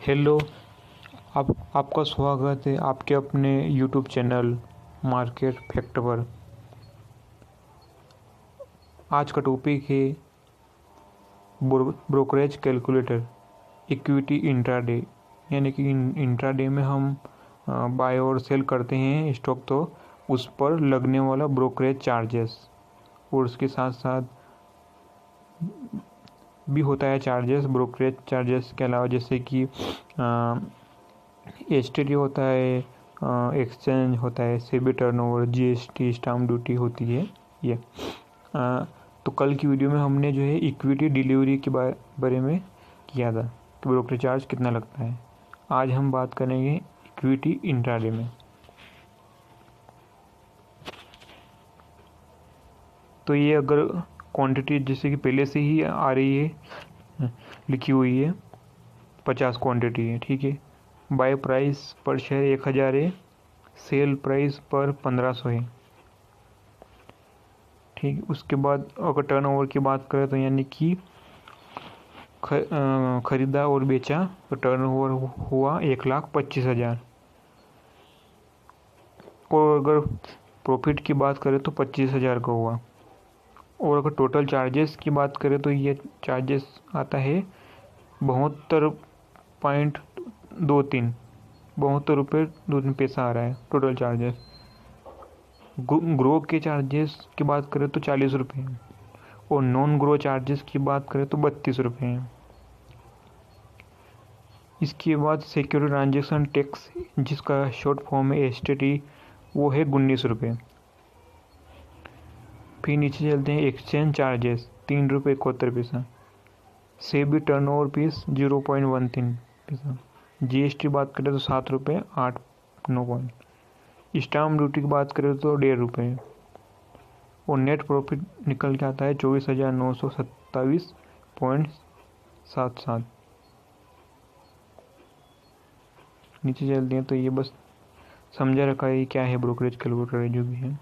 Hello. आपका स्वागत है आपके अपने यूट्यूब चैनल मार्केट फैक्ट पर। आज का टॉपिक है ब्रोकरेज कैलकुलेटर इक्विटी इंट्राडे, यानी कि इंट्राडे में हम बाय और सेल करते हैं स्टॉक, तो उस पर लगने वाला ब्रोकरेज चार्जेस और उसके साथ साथ भी होता है चार्जेस ब्रोकरेज चार्जेस के अलावा, जैसे कि एसटीडी होता है, एक्सचेंज होता है, SEBI turnover, GST, stamp duty होती है ये। तो कल की वीडियो में हमने जो है इक्विटी डिलीवरी के बारे में किया था, तो ब्रोकरेज चार्ज कितना लगता है। आज हम बात करेंगे इक्विटी इंट्राडे में। तो ये अगर क्वांटिटी जैसे कि पहले से ही आ रही है, लिखी हुई है 50 क्वांटिटी है, ठीक है। बाय प्राइस पर शेयर 1000 है, सेल प्राइस पर 1500 है, ठीक। उसके बाद अगर टर्नओवर की बात करें तो यानी कि खरीदा और बेचा तो टर्नओवर हुआ 1,25,000। और अगर प्रॉफिट की बात करें तो 25,000 का हुआ। और अगर टोटल चार्जेस की बात करें तो ये चार्जेस आता है 72.23 ₹72.23 आ रहा है टोटल चार्जेस। ग्रो के चार्जेस की बात करें तो 40 रुपये हैं और नॉन ग्रो चार्जेस की बात करें तो 32 रुपये हैं। इसके बाद सिक्योरिटी ट्रांजेक्शन टैक्स, जिसका शॉर्ट फॉर्म है एसटीटी, वो है 19 रुपये। फिर नीचे चलते हैं exchange charges ₹3.71। SEBI turnover fees 0.13 पैसा। जीएसटी बात करें तो ₹7.89। स्टाम्प ड्यूटी की बात करें तो ₹1.5। और नेट प्रॉफिट निकल के आता है 24,927.77। नीचे चलते हैं तो ये बस समझा रखा है क्या है ब्रोकरेज कैलकुलेटर जो भी है।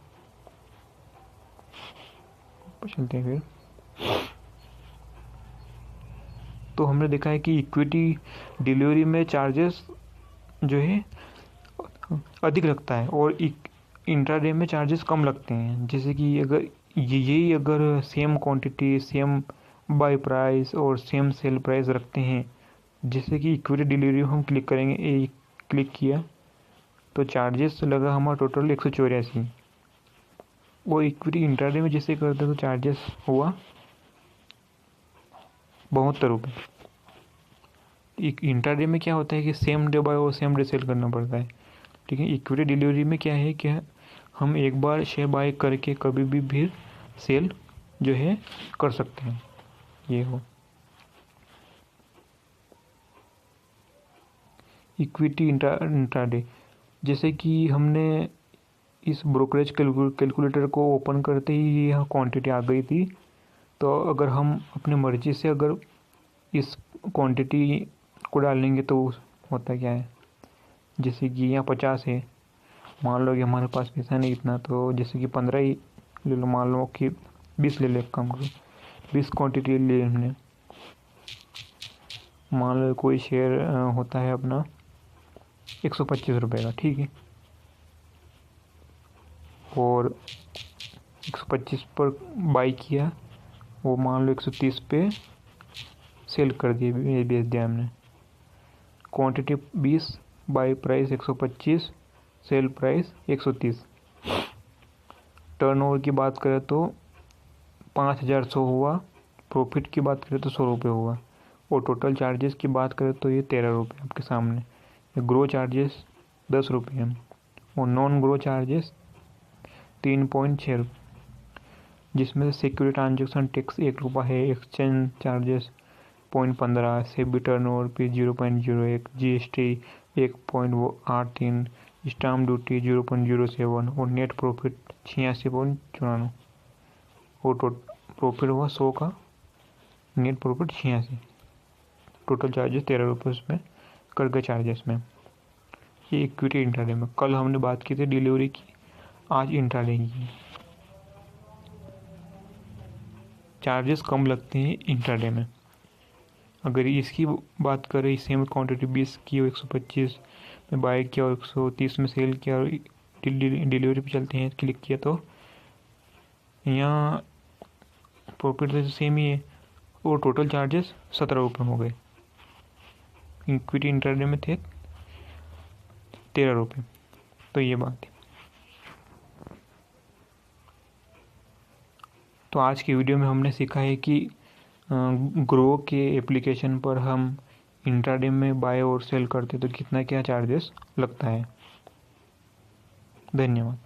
चलते हैं फिर। तो हमने देखा है कि इक्विटी डिलीवरी में चार्जेस जो है अधिक लगता है और इंट्राडे में चार्जेस कम लगते हैं। जैसे कि अगर यही अगर same quantity, same buy price और सेम सेल प्राइस रखते हैं, जैसे कि इक्विटी डिलीवरी हम क्लिक करेंगे, क्लिक किया तो चार्जेस लगा हमारा टोटल 184। वो इक्विटी इंट्राडे में जैसे करते तो चार्जेस हुआ 72 रुपये। इंट्राडे में क्या होता है कि सेम डे बाय और सेम डे सेल करना पड़ता है, ठीक है। इक्विटी डिलीवरी में क्या है कि हम एक बार शेयर बाय करके कभी भी सेल जो है कर सकते हैं। ये हो इक्विटी इंट्राडे। जैसे कि हमने इस ब्रोकरेज कैलकुलेटर को ओपन करते ही यह क्वांटिटी आ गई थी। तो अगर हम अपनी मर्ज़ी से अगर इस क्वांटिटी को डालेंगे तो होता क्या है, जैसे कि यहाँ 50 है, मान लो कि हमारे पास पैसा नहीं इतना, तो जैसे कि 15 ही ले लो, मान लो कि 20 ले लो, कम करो 20 क्वांटिटी ले हमने। मान लो कोई शेयर होता है अपना 125 रुपये का, ठीक है। और 125 पर बाई किया, वो मान लो 130 पे सेल कर दिया, बेच दिया हमने। Quantity 20, by price 125, sale price 130। Turnover की बात करें तो 5,100 हुआ। प्रॉफिट की बात करें तो 100 रुपये हुआ। और टोटल चार्जेस की बात करें तो ये 13 रुपये आपके सामने। ग्रो चार्जेस 10 रुपये हैं और नॉन ग्रो चार्जेस 3.6 रुपये, जिसमें से सिक्योरिटी ट्रांजेक्शन टैक्स 1 रुपये है, एक्सचेंज चार्जेस 0.15, सेबी टर्नओवर पे 0.01, जीएसटी 1.83, स्टाम्प ड्यूटी 0.07 और नेट प्रॉफिट 86.94। और प्रॉफिट हुआ 100 का, नेट प्रॉफिट 86। टोटल चार्जेस 13 रुपये उसमें कर गए चार्जेस में। ये इक्विटी इंट्राडे में। कल हमने बात की थी डिलीवरी की, आज इंट्राडे की। चार्जेस कम लगते हैं इंट्राडे में। अगर इसकी बात करें, सेम क्वांटिटी 20 की और 125 में बाय किया और 130 में सेल किया और डिलीवरी पे चलते हैं, क्लिक किया, तो यहाँ प्रॉफिट तो सेम ही है और टोटल चार्जेस 17 रुपये हो गए। इक्विटी इंट्राडे में थे 13 रुपये। तो ये बात है। तो आज की वीडियो में हमने सीखा है कि ग्रो के एप्लीकेशन पर हम इंट्राडे में बाय और सेल करते तो कितना क्या चार्जेस लगता है। धन्यवाद।